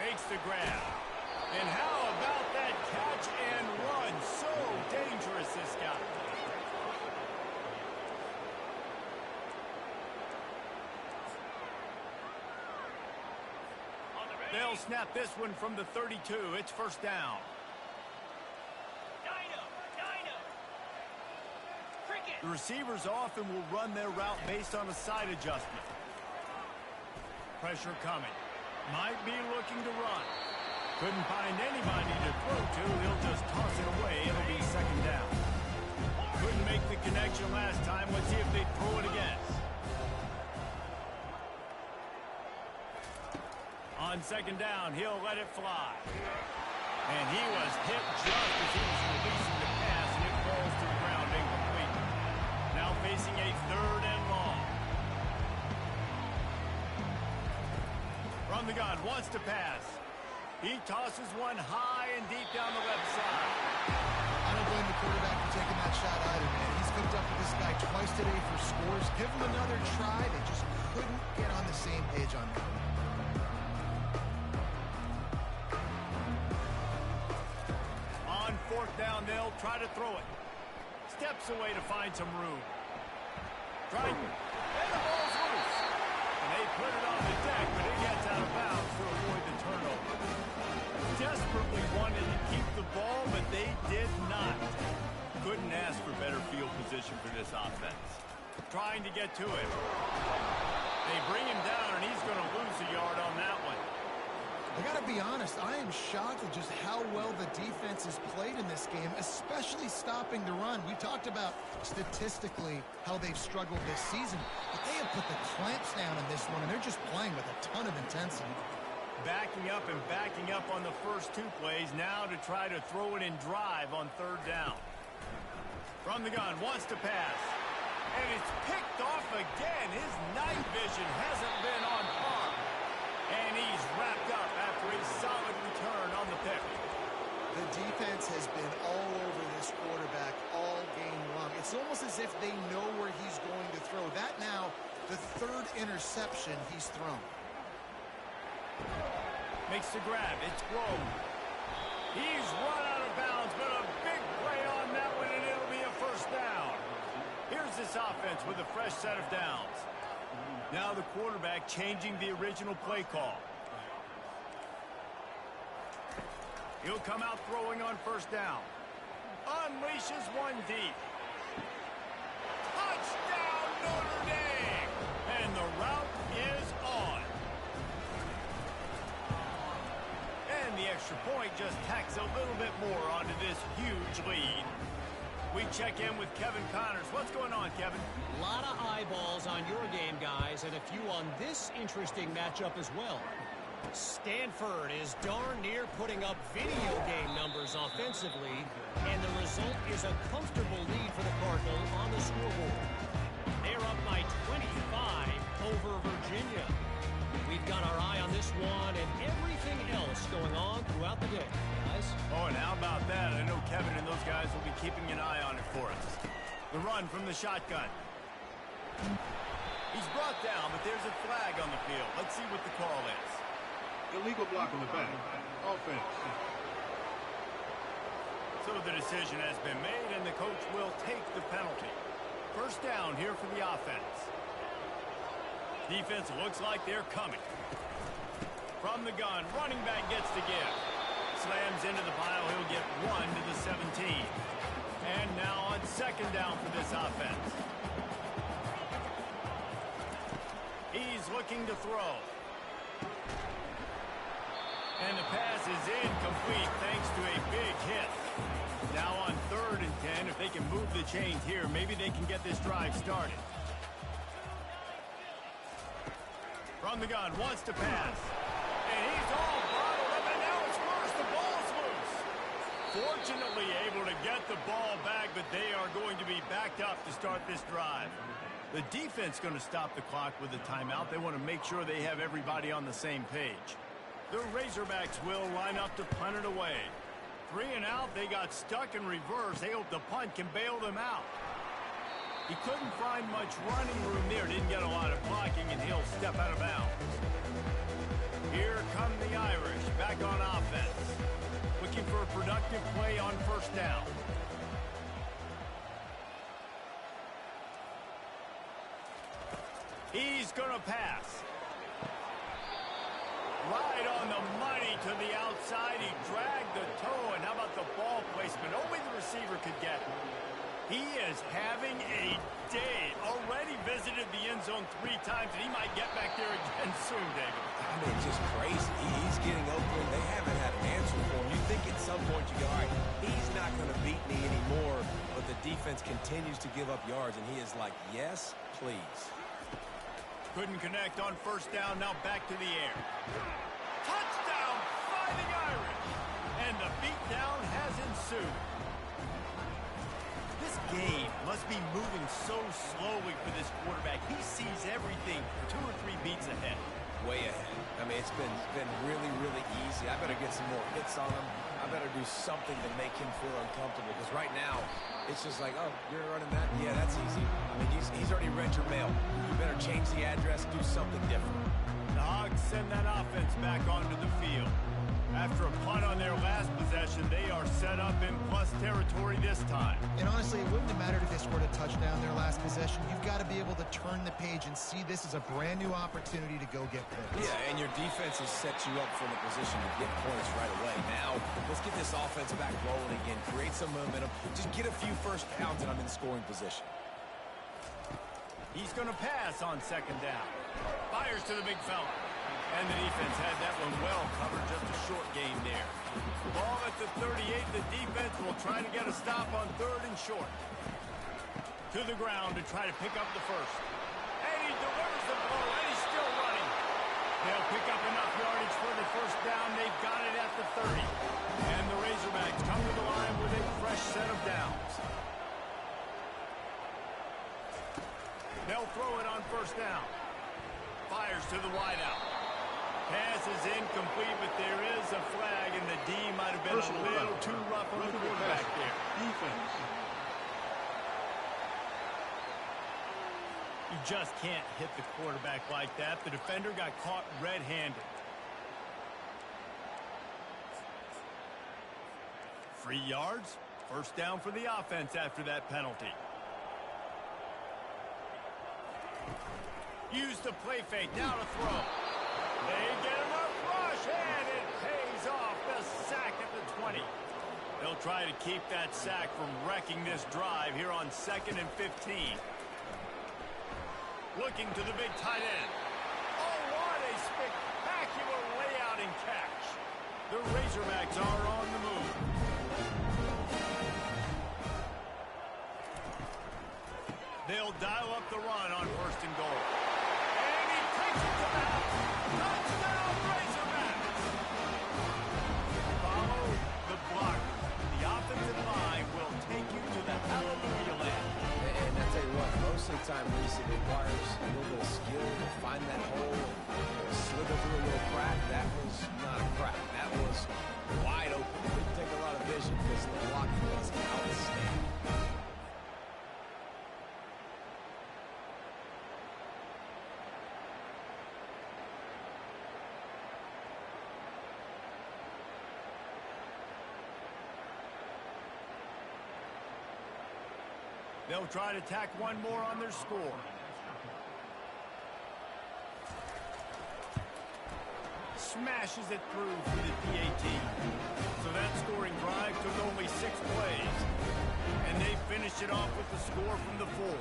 Makes the grab. And how about that catch and run? So dangerous, this guy. They'll snap this one from the 32. It's 1st down. The receivers often will run their route based on a side adjustment. Pressure coming. Might be looking to run. Couldn't find anybody to throw to. He'll just toss it away. It'll be 2nd down. Couldn't make the connection last time. Let's see if they throw it again. On 2nd down, he'll let it fly. And he was hit just as he was releasing the pass, and it falls to the ground incomplete. Now facing a 3rd and long. From the gun, wants to pass. He tosses one high and deep down the left side. I don't blame the quarterback for taking that shot either, man. He's hooked up with this guy twice today for scores. Give him another try. They just couldn't get on the same page on that. down, they'll try to throw it. Steps away to find some room. And the ball's loose. And they put it on the deck, but it gets out of bounds to avoid the turnover. Desperately wanted to keep the ball, but they did not. Couldn't ask for better field position for this offense. Trying to get to it. They bring him down, and he's going to lose a yard on that one. I got to be honest, I am shocked at just how well the defense has played in this game, especially stopping the run. We talked about statistically how they've struggled this season, but they have put the clamps down in this one, and they're just playing with a ton of intensity. Backing up and backing up on the first two plays, now to try to throw it in drive on third down. From the gun, wants to pass. And it's picked off again. His night vision hasn't been on par. And he's wrapped up after a solid return on the pick. The defense has been all over this quarterback all game long. It's almost as if they know where he's going to throw. That now, the third interception he's thrown. Makes the grab. It's Grove. He's run out of bounds, but a big play on that one, and it'll be a first down. Here's this offense with a fresh set of downs. Now the quarterback changing the original play call. He'll come out throwing on first down. Unleashes one deep. Touchdown, Notre Dame! And the route is on. And the extra point just tacks a little bit more onto this huge lead. We check in with Kevin Connors. What's going on, Kevin? A lot of eyeballs on your game, guys, and a few on this interesting matchup as well. Stanford is darn near putting up video game numbers offensively, and the result is a comfortable lead for the Cardinal on the scoreboard. They're up by 25 over Virginia. We've got our eye on this one and everything else going on throughout the day, guys. Oh, and how about that? I know Kevin and those guys will be keeping an eye on it for us. The run from the shotgun. He's brought down, but there's a flag on the field. Let's see what the call is. Illegal block on the back. Offense. So the decision has been made, and the coach will take the penalty. First down here for the offense. Defense looks like they're coming. From the gun, running back gets the give. Slams into the pile. He'll get 1 to the 17. And now on second down for this offense. He's looking to throw. And the pass is incomplete thanks to a big hit. Now on 3rd and 10, if they can move the chains here, maybe they can get this drive started. From the gun, wants to pass. And he's all bottled up, and now it's worse. The ball's loose. Fortunately able to get the ball back, but they are going to be backed up to start this drive. The defense going to stop the clock with a timeout. They want to make sure they have everybody on the same page. The Razorbacks will line up to punt it away. 3 and out, they got stuck in reverse. They hope the punt can bail them out. He couldn't find much running room there. Didn't get a lot of blocking, and he'll step out of bounds. Here come the Irish, back on offense. Looking for a productive play on first down. He's going to pass. Right on the money to the outside. He dragged the toe, and how about the ball placement? Only the receiver could get it. He is having a day. Already visited the end zone 3 times, and he might get back there again soon, David. I mean, just crazy. He's getting Oakland. They haven't had an answer for him. You think at some point you go, all right, he's not going to beat me anymore, but the defense continues to give up yards, and he is like, yes, please. Couldn't connect on first down. Now back to the air. Touchdown, Fighting Irish. And the beatdown has ensued. This game must be moving so slowly for this quarterback. He sees everything 2 or 3 beats ahead. Way ahead. I mean, it's been really, really easy. I better get some more hits on him. I better do something to make him feel uncomfortable, because right now, it's just like, oh, you're running that? Yeah, that's easy. I mean, he's already read your mail. You better change the address, do something different. The Hogs send that offense back onto the field. After a punt on their last possession, they are set up in plus territory this time. And honestly, it wouldn't have mattered if they scored a touchdown their last possession. You've got to be able to turn the page and see this as a brand new opportunity to go get points. Yeah, and your defense has set you up for the position to get points right away. Now, let's get this offense back rolling again, create some momentum, just get a few first downs, and I'm in scoring position. He's going to pass on second down. Fires to the big fella. And the defense had that one well covered, just a short gain there. Ball at the 38, the defense will try to get a stop on third and short. To the ground to try to pick up the first. And he delivers the blow, and he's still running. They'll pick up enough yardage for the first down. They've got it at the 30. And the Razorbacks come to the line with a fresh set of downs. They'll throw it on first down. Fires to the wideout. Pass is incomplete, but there is a flag, and the D might have been a little too rough on the quarterback there. Defense. You just can't hit the quarterback like that. The defender got caught red-handed. 3 yards. First down for the offense after that penalty. Use the play fake. Now to throw. They get enough rush, and it pays off. The sack at the 20. They'll try to keep that sack from wrecking this drive here on 2nd and 15. Looking to the big tight end. Oh, what a spectacular layout and catch. The Razorbacks are on the move. They'll dial up the run on 1st and goal. And he takes it to the house. Touchdown, Razorbacks! Follow the block. The offensive line will take you to the hallelujah land. And I tell you what, most of the time, Reese, it requires a little bit of skill to find that hole and slither through a little crack. That was not a crack. That was wide open. It didn't take a lot of vision because the blocking was outstanding. They'll try to tack one more on their score. Smashes it through for the PAT. So that scoring drive took only 6 plays. And they finished it off with the score from the 4.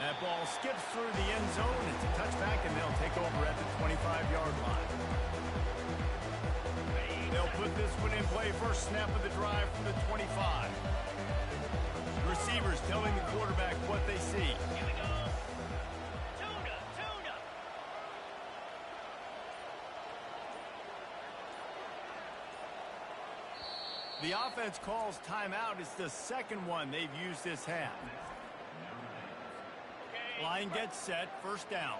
That ball skips through the end zone. It's a touchback, and they'll take over at the 25-yard line. They'll put this one in play. First snap of the drive from the 25. The receivers telling the quarterback what they see. Here we go. Tuna. The offense calls timeout. It's the second one they've used this half. Line gets set. First down.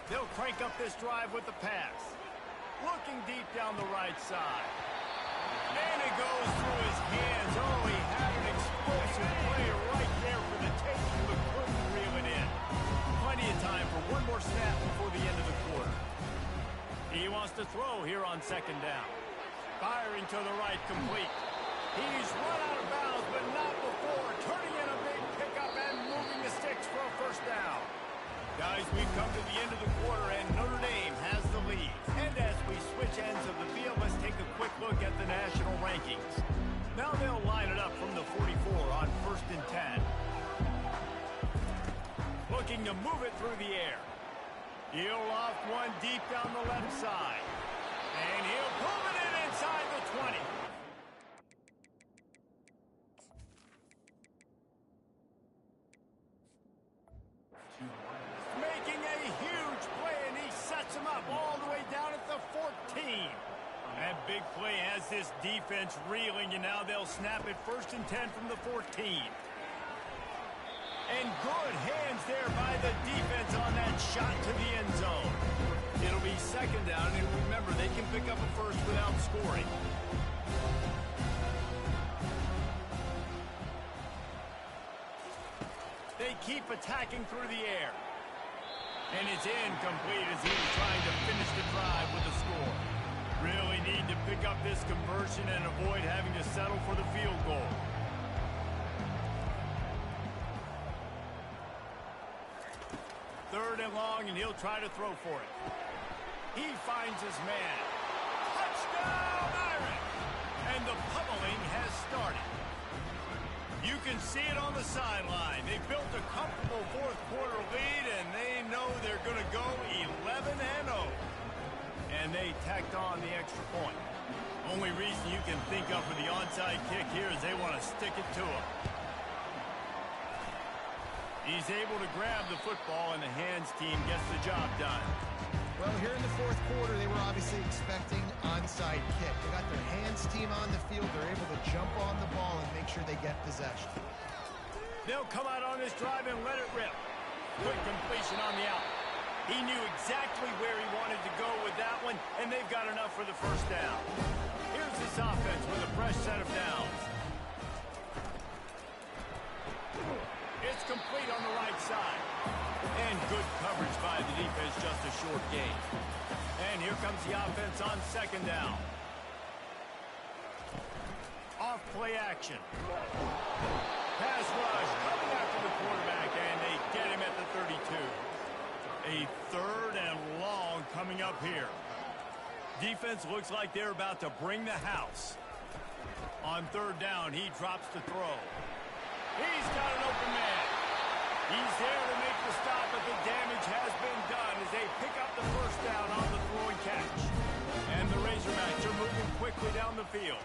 They'll crank up this drive with the pass. Looking deep down the right side. And it goes through his hands. Oh, he had an explosive play right there for the taking, but couldn't reel it in. Plenty of time for one more snap before the end of the quarter. He wants to throw here on second down. Firing to the right, complete. He's run out of bounds, but not before. Turning in a big pickup and moving the sticks for a first down. Guys, we've come to the end of the quarter, and Notre Dame has the lead. And as we switch ends of the field, let's take a quick look at the national rankings. Now they'll line it up from the 44 on 1st and 10. Looking to move it through the air. He'll loft one deep down the left side. And he'll pull it in inside the 20. Making a huge play, and he sets him up all the way down at the 14. That big play has this defense reeling, and now they'll snap it 1st and 10 from the 14. And good hands there by the defense on that shot to the end zone. It'll be second down, and remember, they can pick up a first without scoring. they keep attacking through the air. And it's incomplete as he was trying to finish the drive with a score. Really need to pick up this conversion and avoid having to settle for the field goal. Third and long, and he'll try to throw for it. He finds his man. Touchdown, Irish! And the pummeling has started. You can see it on the sideline. They built a comfortable fourth-quarter lead, and they know they're going to go 11-0. And they tacked on the extra point. Only reason you can think of for the onside kick here is they want to stick it to him. He's able to grab the football, and the hands team gets the job done. Well, here in the fourth quarter, they were obviously expecting onside kick. They got their hands team on the field. They're able to jump on the ball and make sure they get possession. They'll come out on this drive and let it rip. Good completion on the out. He knew exactly where he wanted to go with that one, and they've got enough for the first down. Here's this offense with a fresh set of downs. It's complete on the right side. And good coverage by the defense, just a short gain. And here comes the offense on second down. Off play action. Pass rush coming after the quarterback, and they get him at the 32. A third and long coming up here. Defense looks like they're about to bring the house. On third down, he drops to throw. He's got an open man. He's there to make the stop, but the damage has been done as they pick up the first down on the throwing catch. And the Razorbacks are moving quickly down the field.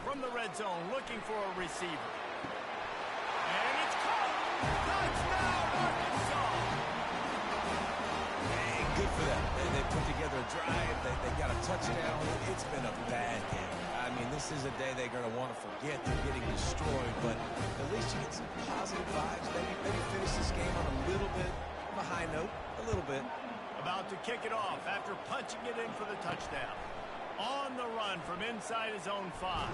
From the red zone, looking for a receiver. And it's caught! Touchdown, Arkansas! Hey, good for them. They put together a drive. They got a touchdown. It's been a bad game. I mean, this is a day they're going to want to forget. They're getting destroyed, but at least you get some positive vibes. Maybe finish this game on a little bit of a high note. A little bit. About to kick it off after punching it in for the touchdown. On the run from inside his own 5.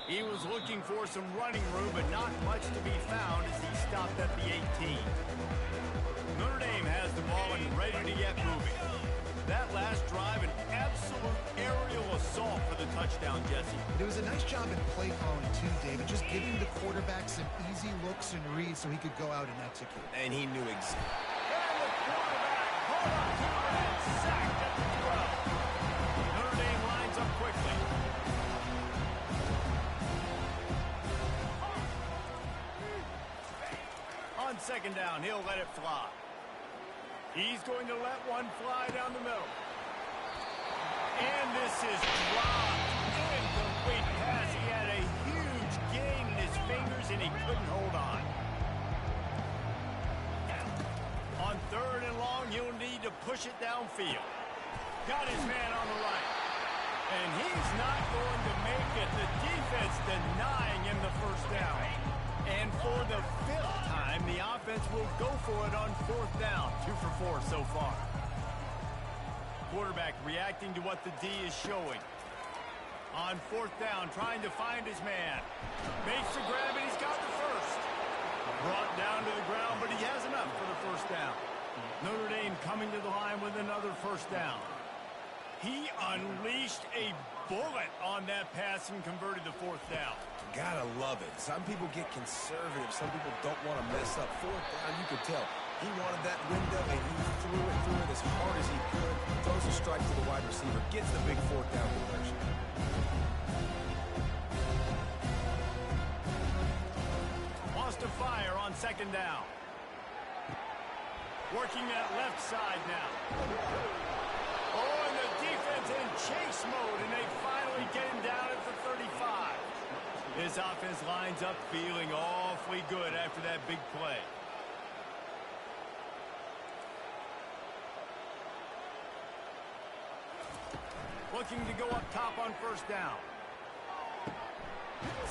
He was looking for some running room, but not much to be found as he stopped at the 18. Notre Dame has the ball and ready to get moving. That last drive, an absolute aerial assault for the touchdown, Jesse. It was a nice job in play calling, too, David, just giving the quarterback some easy looks and reads so he could go out and execute. And he knew exactly. And the quarterback pulled up to and sacked at the 12. Notre Dame lines up quickly. On second down, he'll let it fly. He's going to let one fly down the middle. And this is dropped. Incomplete pass. He had a huge gain in his fingers, and he couldn't hold on. On third and long, he'll need to push it downfield. Got his man on the right. And he's not going to make it. The defense denying him the first down. And for the 5th time, the offense will go for it on fourth down. 2 for 4 so far. Quarterback reacting to what the D is showing. On fourth down, trying to find his man. Makes the grab, and he's got the first. Brought down to the ground, but he has enough for the first down. Notre Dame coming to the line with another first down. He unleashed a bullet on that pass and converted the fourth down. Gotta love it. Some people get conservative. Some people don't want to mess up. Fourth down, you could tell. He wanted that window, and he threw it as hard as he could. Throws a strike to the wide receiver. Gets the big fourth down conversion. Wants to fire on second down. Working that left side now. Oh, and the defense in chase mode, and they finally get him down at the 35. This offense lines up feeling awfully good after that big play. Looking to go up top on first down.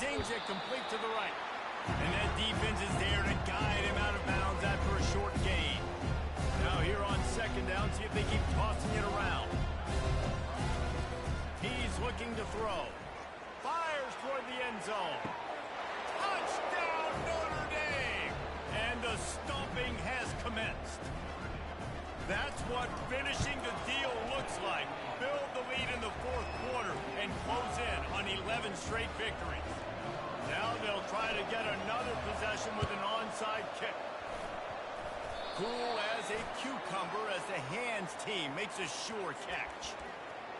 Zings it complete to the right. And that defense is there to guide him out of bounds after a short gain. Now here on second down, see if they keep tossing it around. He's looking to throw. Fires toward the end zone. Touchdown, Notre Dame! And the stomping has commenced. That's what finishing the deal looks like. Build the lead in the fourth quarter and close in on 11 straight victories. Now they'll try to get another possession with an onside kick. Cool as a cucumber as the hands team makes a sure catch.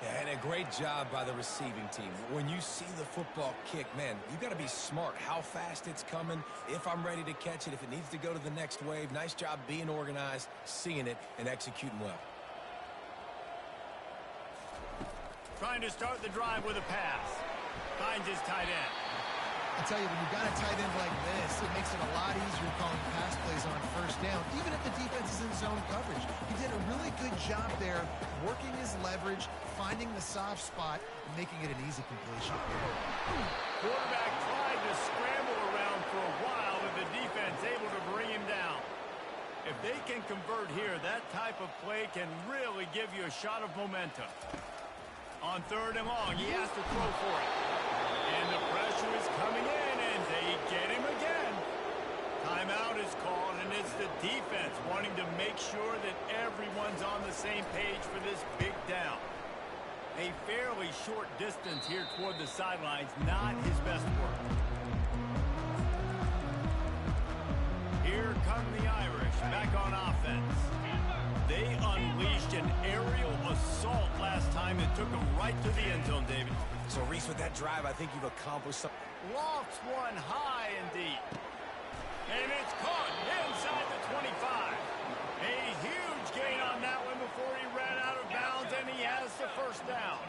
Yeah, and a great job by the receiving team. When you see the football kick, man, you got to be smart how fast it's coming, if I'm ready to catch it, if it needs to go to the next wave. Nice job being organized, seeing it, and executing well. Trying to start the drive with a pass. Finds his tight end. I tell you, when you've got a tight end like this, it makes it a lot easier calling pass plays on first down, even if the defense is in zone coverage. He did a really good job there, working his leverage, finding the soft spot, and making it an easy completion. Quarterback tried to scramble around for a while, but the defense able to bring him down. If they can convert here, that type of play can really give you a shot of momentum. On third and long, he has to throw for it. And the pressure is coming in, and they get him again. Timeout is called, and it's the defense wanting to make sure that everyone's on the same page for this big down. A fairly short distance here toward the sidelines, not his best work. Here come the Irish, back on offense. They unleashed an aerial assault last time and took them right to the end zone, David. So, Reese, with that drive, I think you've accomplished something. Lofts one high and deep. And it's caught inside the 25. A huge gain on that one before he ran out of bounds, and he has the first down.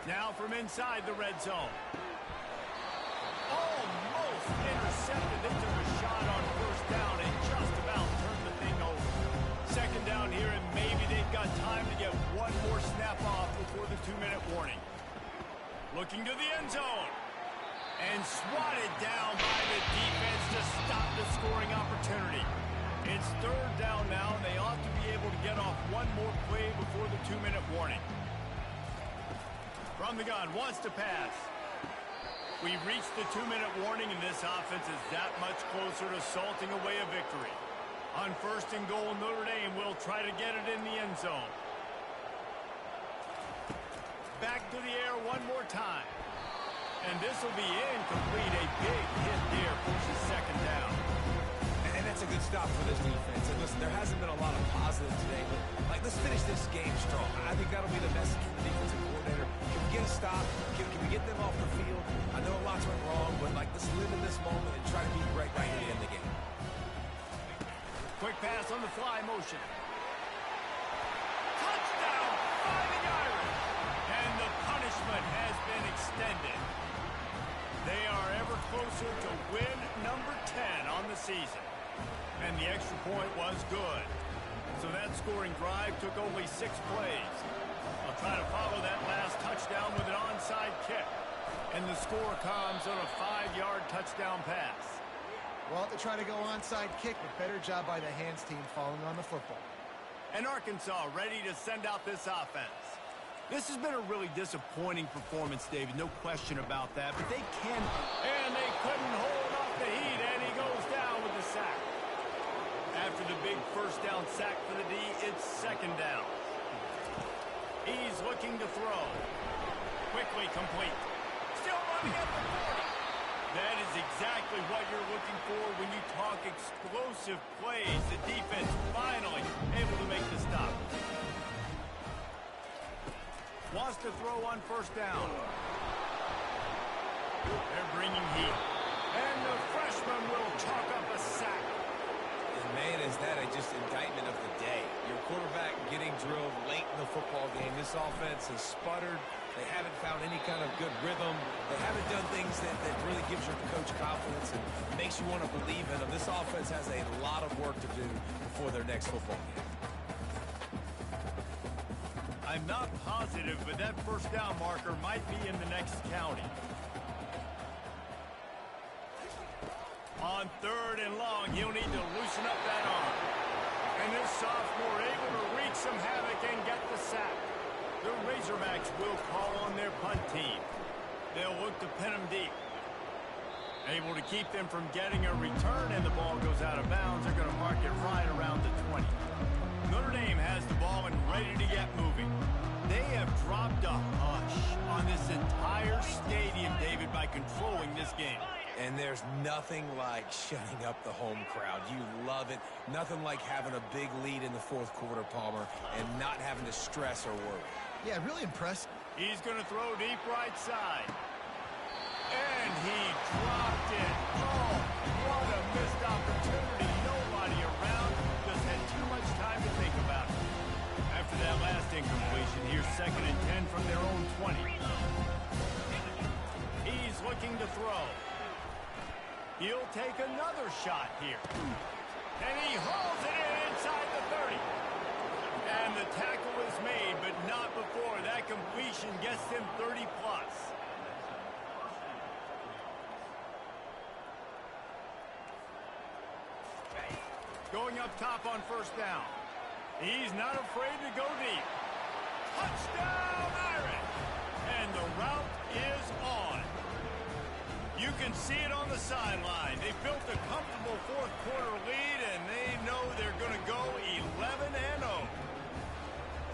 Now from inside the red zone. Almost intercepted. They took a shot on first down and just about turned the thing over. Second down here, and maybe they've got time to get one more snap off before the 2-minute warning. Looking to the end zone. And swatted down by the defense to stop the scoring opportunity. It's third down now, and they ought to be able to get off one more play before the 2-minute warning. From the gun, wants to pass. We've reached the 2-minute warning, and this offense is that much closer to salting away a victory. On first and goal, Notre Dame will try to get it in the end zone. Back to the air one more time. And this will be incomplete. A big hit there, forces second down. And that's a good stop for this defense. And listen, there hasn't been a lot of positive today, but let's finish this game strong. I think that'll be the message from the defensive coordinator. Can we get a stop? Can we get them off the field? I know lots went wrong, but let's live in this moment and try to be great right here in the game. Quick pass on the fly motion. Touchdown, Fighting Irish. And the punishment has been extended. They are ever closer to win number 10 on the season. And the extra point was good. So that scoring drive took only 6 plays. They'll try to follow that last touchdown with an onside kick. And the score comes on a 5-yard touchdown pass. Well, they try to go onside kick, but better job by the hands team falling on the football. And Arkansas ready to send out this offense. This has been a really disappointing performance, David. No question about that. But they can, and they couldn't hold off the heat, and he goes down with the sack. After the big first down sack for the D, it's second down. He's looking to throw. Quickly complete. Still running at the 40. That is exactly what you're looking for when you talk explosive plays. The defense finally able to make the stop. Wants to throw on first down. They're bringing heat. And the freshman will chalk up a sack. And man, is that just indictment of the day. Your quarterback getting drilled late in the football game. This offense has sputtered. They haven't found any kind of good rhythm. They haven't done things that really gives your coach confidence and makes you want to believe in them. This offense has a lot of work to do before their next football game. I'm not positive, but that first down marker might be in the next county. On third and long, he'll need to loosen up that arm. And this sophomore able to wreak some havoc and get the sack. The Razorbacks will call on their punt team. They'll look to pin him deep. Able to keep them from getting a return, and the ball goes out of bounds. They're going to mark it right around the 20. Notre Dame has the ball and ready to get moving. They have dropped a hush on this entire stadium, David, by controlling this game. And there's nothing like shutting up the home crowd. You love it. Nothing like having a big lead in the fourth quarter, Palmer, and not having to stress or worry. Yeah, really impressed. He's going to throw deep right side. And he dropped it. Oh, what a missed opportunity. Nobody around. Just had too much time to think about it. After that last incompletion, here's 2nd and 10 from their own 20. He's looking to throw. He'll take another shot here. And he hauls it in inside the 30. And the tackle is made, but not before. That completion gets him 30+. Going up top on 1st down. He's not afraid to go deep. Touchdown, Irish! And the route is on. You can see it on the sideline. They built a comfortable fourth quarter lead, and they know they're going to go 11-0.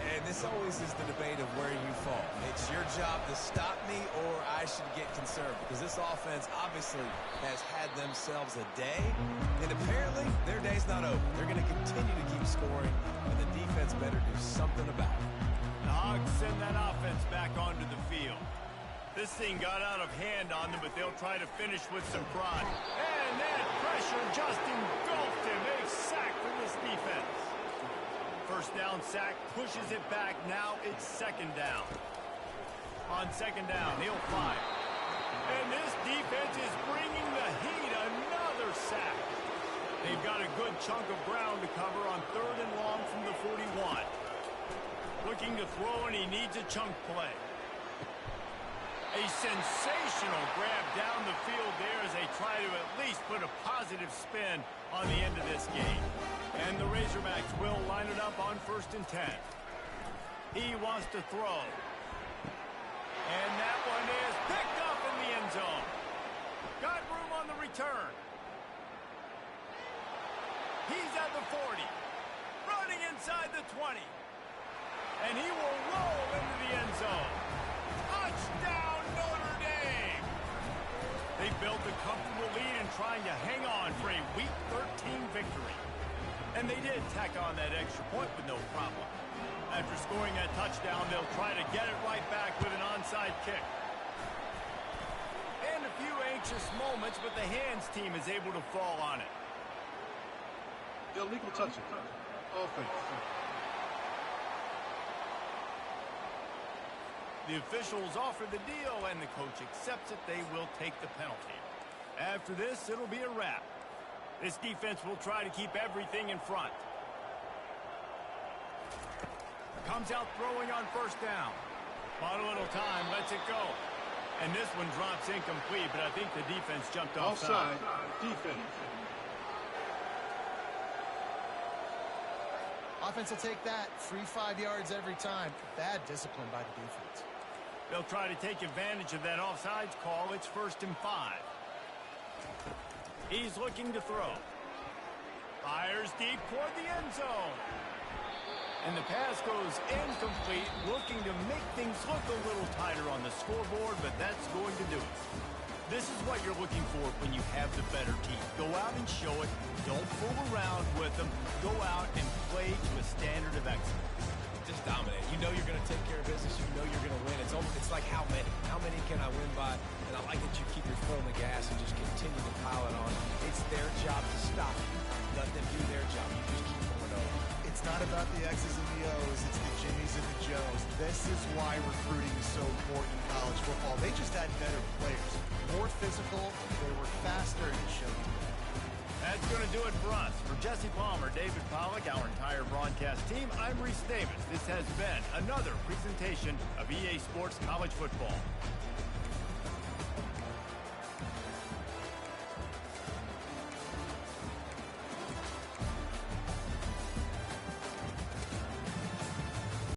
And this always is the debate of where you fall. It's your job to stop me, or I should get concerned, because this offense obviously has had themselves a day, and apparently their day's not over. They're going to continue to keep scoring, and the defense better do something about it. The Hogs send that offense back onto the field. This thing got out of hand on them, but they'll try to finish with some pride. And that pressure just engulfed him. A sack for this defense. 1st down sack, pushes it back. Now it's 2nd down. On 2nd down, he'll fire. And this defense is bringing the heat. Another sack. They've got a good chunk of ground to cover on 3rd and long from the 41. Looking to throw, and he needs a chunk play. A sensational grab down the field there as they try to at least put a positive spin on the end of this game. And the Razorbacks will line it up on 1st and 10. He wants to throw. And that one is picked up in the end zone. Got room on the return. He's at the 40. Running inside the 20. And he will roll into the end zone. Touchdown, Notre Dame! They built a comfortable lead and trying to hang on for a Week 13 victory. And they did tack on that extra point with no problem. After scoring that touchdown, they'll try to get it right back with an onside kick. And a few anxious moments, but the hands team is able to fall on it. Illegal touching. Offense. The officials offer the deal, and the coach accepts it. They will take the penalty. After this, it'll be a wrap. This defense will try to keep everything in front. Comes out throwing on 1st down. Bought a little time, lets it go. And this one drops incomplete, but I think the defense jumped offside. Defense. Offense will take that. Free 5 yards every time. Bad discipline by the defense. They'll try to take advantage of that offsides call. It's 1st and 5. He's looking to throw. Fires deep toward the end zone. And the pass goes incomplete, looking to make things look a little tighter on the scoreboard, but that's going to do it. This is what you're looking for when you have the better team. Go out and show it. Don't fool around with them. Go out and play to a standard of excellence. Just dominate. You know you're going to take care of business. You know you're going to win. It's like how many? How many can I win by? And I like that you keep your foot on the gas and just continue to pile it on. It's their job to stop you. Let them do their job. You just keep going over. It's not about the X's and the O's. It's the Jimmies and the Joes. This is why recruiting is so important in college football. They just had better players. More physical. They were faster, and it showed. That's going to do it for us. For Jesse Palmer, David Pollack, our entire broadcast team, I'm Reese Davis. This has been another presentation of EA Sports College Football.